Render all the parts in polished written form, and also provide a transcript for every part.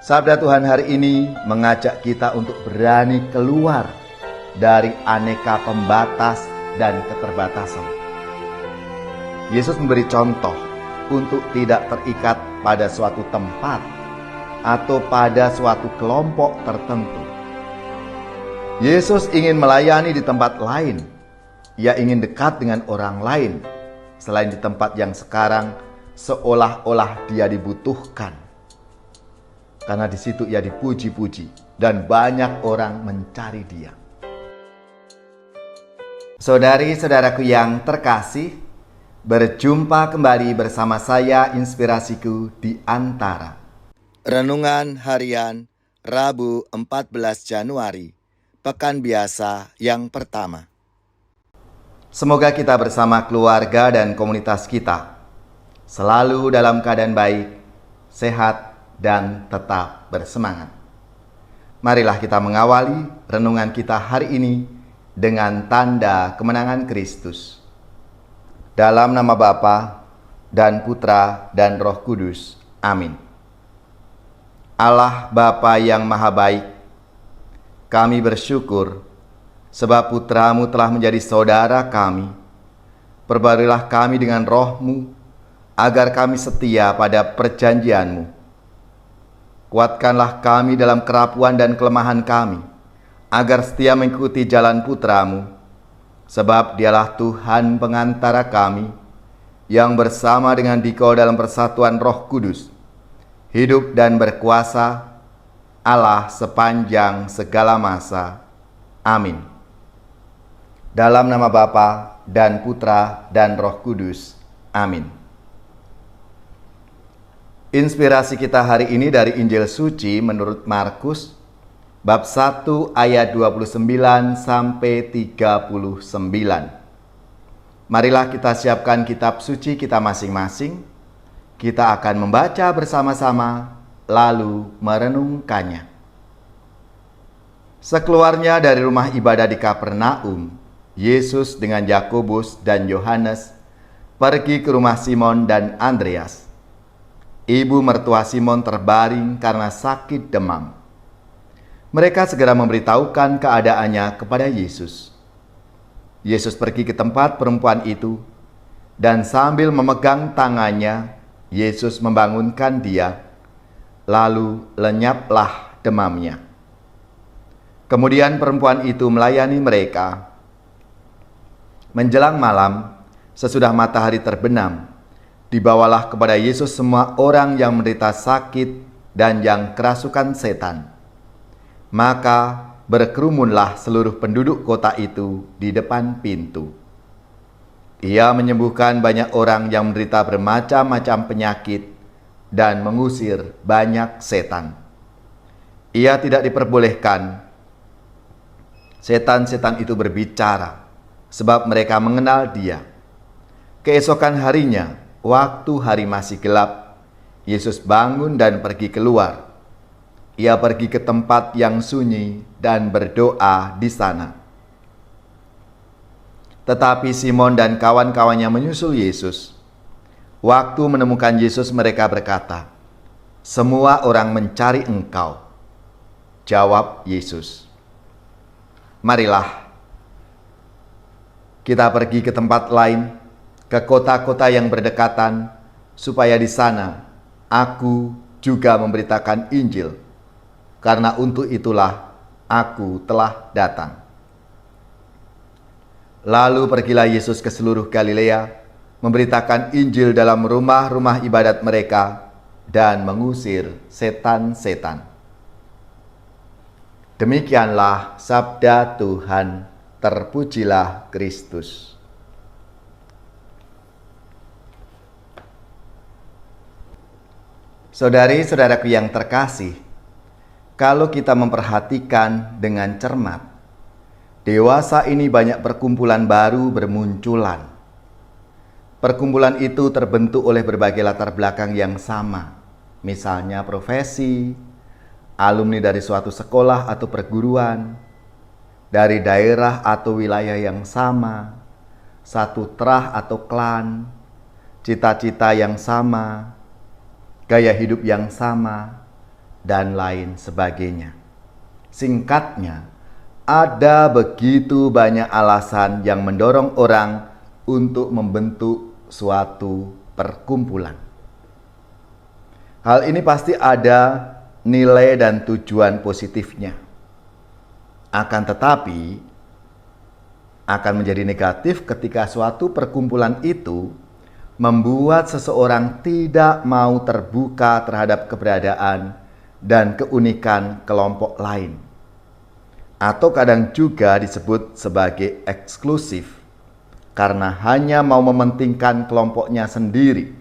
Sabda Tuhan hari ini mengajak kita untuk berani keluar dari aneka pembatas dan keterbatasan. Yesus memberi contoh untuk tidak terikat pada suatu tempat atau pada suatu kelompok tertentu. Yesus ingin melayani di tempat lain. Ia ingin dekat dengan orang lain selain di tempat yang sekarang seolah-olah dia dibutuhkan. Karena di situ ia dipuji-puji dan banyak orang mencari dia. Saudari-saudaraku yang terkasih, berjumpa kembali bersama saya Inspirasiku di Antara. Renungan harian Rabu 14 Januari, pekan biasa yang pertama. Semoga kita bersama keluarga dan komunitas kita selalu dalam keadaan baik, sehat, dan tetap bersemangat. Marilah kita mengawali renungan kita hari ini dengan tanda kemenangan Kristus. Dalam nama Bapa dan Putra dan Roh Kudus. Amin. Allah Bapa yang Maha Baik, kami bersyukur sebab Putramu telah menjadi saudara kami. Perbarilah kami dengan Roh-Mu agar kami setia pada perjanjian-Mu. Kuatkanlah kami dalam kerapuan dan kelemahan kami, agar setia mengikuti jalan Putra-Mu, sebab Dialah Tuhan pengantara kami, yang bersama dengan Dikau dalam persatuan Roh Kudus, hidup dan berkuasa, Allah sepanjang segala masa. Amin. Dalam nama Bapa dan Putra dan Roh Kudus. Amin. Inspirasi kita hari ini dari Injil Suci menurut Markus, bab 1 ayat 29 sampai 39. Marilah kita siapkan kitab suci kita masing-masing. Kita akan membaca bersama-sama, lalu merenungkannya. Sekeluarnya dari rumah ibadah di Kapernaum, Yesus dengan Yakobus dan Yohanes pergi ke rumah Simon dan Andreas. Ibu mertua Simon terbaring karena sakit demam. Mereka segera memberitahukan keadaannya kepada Yesus. Yesus pergi ke tempat perempuan itu, dan sambil memegang tangannya, Yesus membangunkan dia, lalu lenyaplah demamnya. Kemudian perempuan itu melayani mereka. Menjelang malam, sesudah matahari terbenam, dibawalah kepada Yesus semua orang yang menderita sakit dan yang kerasukan setan. Maka berkerumunlah seluruh penduduk kota itu di depan pintu. Ia menyembuhkan banyak orang yang menderita bermacam-macam penyakit dan mengusir banyak setan. Ia tidak diperbolehkan setan-setan itu berbicara, sebab mereka mengenal dia. Keesokan harinya, waktu hari masih gelap, Yesus bangun dan pergi keluar. Ia pergi ke tempat yang sunyi dan berdoa di sana. Tetapi Simon dan kawan-kawannya menyusul Yesus. Waktu menemukan Yesus, mereka berkata, "Semua orang mencari Engkau." Jawab Yesus, "Marilah kita pergi ke tempat lain, ke kota-kota yang berdekatan, supaya di sana aku juga memberitakan Injil, karena untuk itulah aku telah datang." Lalu pergilah Yesus ke seluruh Galilea, memberitakan Injil dalam rumah-rumah ibadat mereka, dan mengusir setan-setan. Demikianlah sabda Tuhan. Terpujilah Kristus. Saudari-saudaraku yang terkasih, kalau kita memperhatikan dengan cermat, dewasa ini banyak perkumpulan baru bermunculan. Perkumpulan itu terbentuk oleh berbagai latar belakang yang sama, misalnya profesi, alumni dari suatu sekolah atau perguruan, dari daerah atau wilayah yang sama, satu trah atau klan, cita-cita yang sama, gaya hidup yang sama, dan lain sebagainya. Singkatnya, ada begitu banyak alasan yang mendorong orang untuk membentuk suatu perkumpulan. Hal ini pasti ada nilai dan tujuan positifnya. Akan tetapi, akan menjadi negatif ketika suatu perkumpulan itu membuat seseorang tidak mau terbuka terhadap keberadaan dan keunikan kelompok lain, atau kadang juga disebut sebagai eksklusif karena hanya mau mementingkan kelompoknya sendiri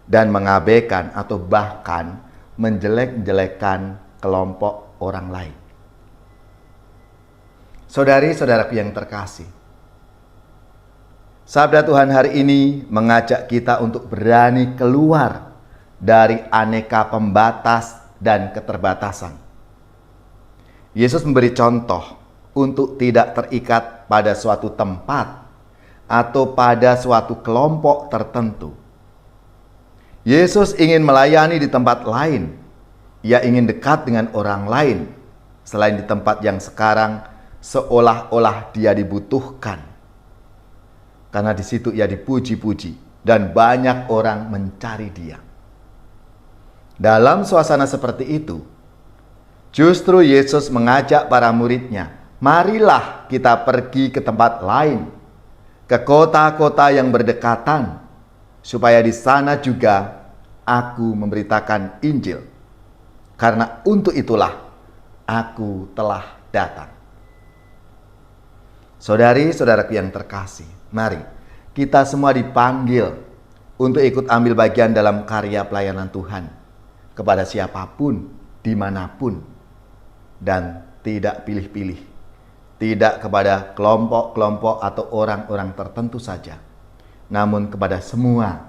dan mengabaikan atau bahkan menjelek-jelekan kelompok orang lain. Saudari-saudaraku yang terkasih, sabda Tuhan hari ini mengajak kita untuk berani keluar dari aneka pembatas dan keterbatasan. Yesus memberi contoh untuk tidak terikat pada suatu tempat atau pada suatu kelompok tertentu. Yesus ingin melayani di tempat lain. Ia ingin dekat dengan orang lain selain di tempat yang sekarang seolah-olah dia dibutuhkan. Karena di situ ia dipuji-puji dan banyak orang mencari dia. Dalam suasana seperti itu, justru Yesus mengajak para muridnya, marilah kita pergi ke tempat lain, ke kota-kota yang berdekatan, supaya di sana juga aku memberitakan Injil. Karena untuk itulah aku telah datang. Saudari-saudaraku yang terkasih, mari kita semua dipanggil untuk ikut ambil bagian dalam karya pelayanan Tuhan kepada siapapun, dimanapun, dan tidak pilih-pilih, tidak kepada kelompok-kelompok atau orang-orang tertentu saja, namun kepada semua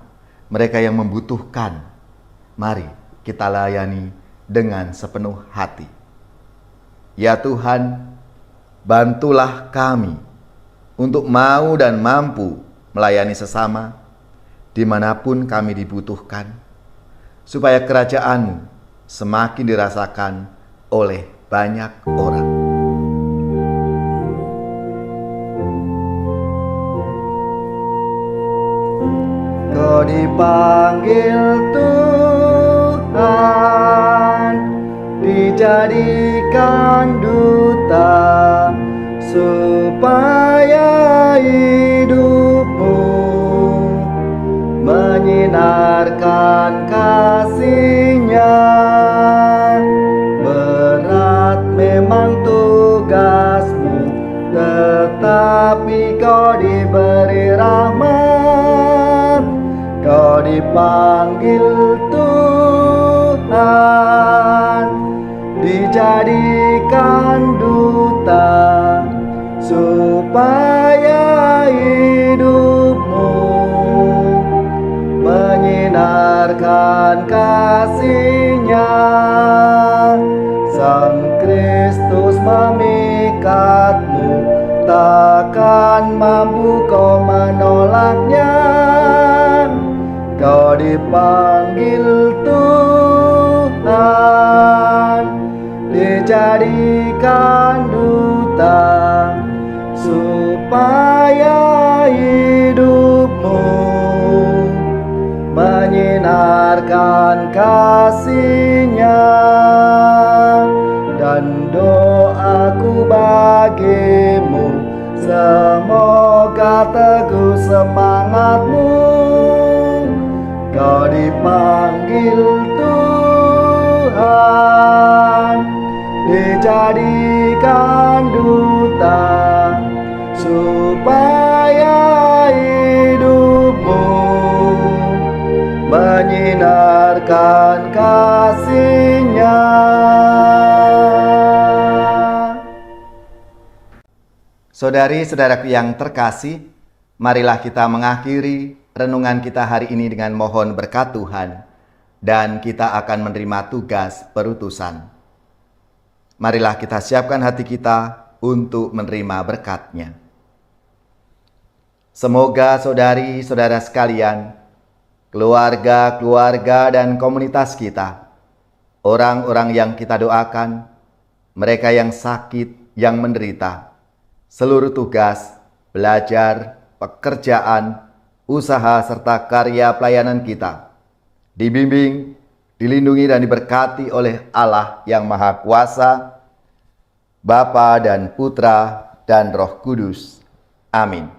mereka yang membutuhkan. Mari kita layani dengan sepenuh hati. Ya Tuhan, bantulah kami untuk mau dan mampu melayani sesama dimanapun kami dibutuhkan, supaya kerajaan-Mu semakin dirasakan oleh banyak orang. Kau dipanggil Tuhan, dijadikan duta, supaya hidupmu menyinarkan kasih-Nya. Berat memang tugasmu, tetapi kau diberi rahmat. Kau dipanggil Tuhan, dijadikan duta, supaya hidupmu menyinarkan kasih-Nya. Sang Kristus memikatmu, takkan mampu kau menolaknya. Kau dipanggil Tuhan, dijadikan duta, supaya hidupmu menyinarkan kasih-Nya. Dan doaku bagimu, semoga teguh semangatmu. Kau dipanggil Tuhan, dijadikan duta, supaya hidupmu menyinarkan kasih-Nya. Saudari-saudaraku yang terkasih, marilah kita mengakhiri renungan kita hari ini dengan mohon berkat Tuhan, dan kita akan menerima tugas perutusan. Marilah kita siapkan hati kita untuk menerima berkat-Nya. Semoga saudari-saudara sekalian, keluarga-keluarga dan komunitas kita orang-orang yang kita doakan, mereka yang sakit, yang menderita, seluruh tugas, belajar, pekerjaan, usaha, serta karya pelayanan kita, dibimbing, dilindungi dan diberkati oleh Allah yang Maha Kuasa, Bapa dan Putra dan Roh Kudus. Amin.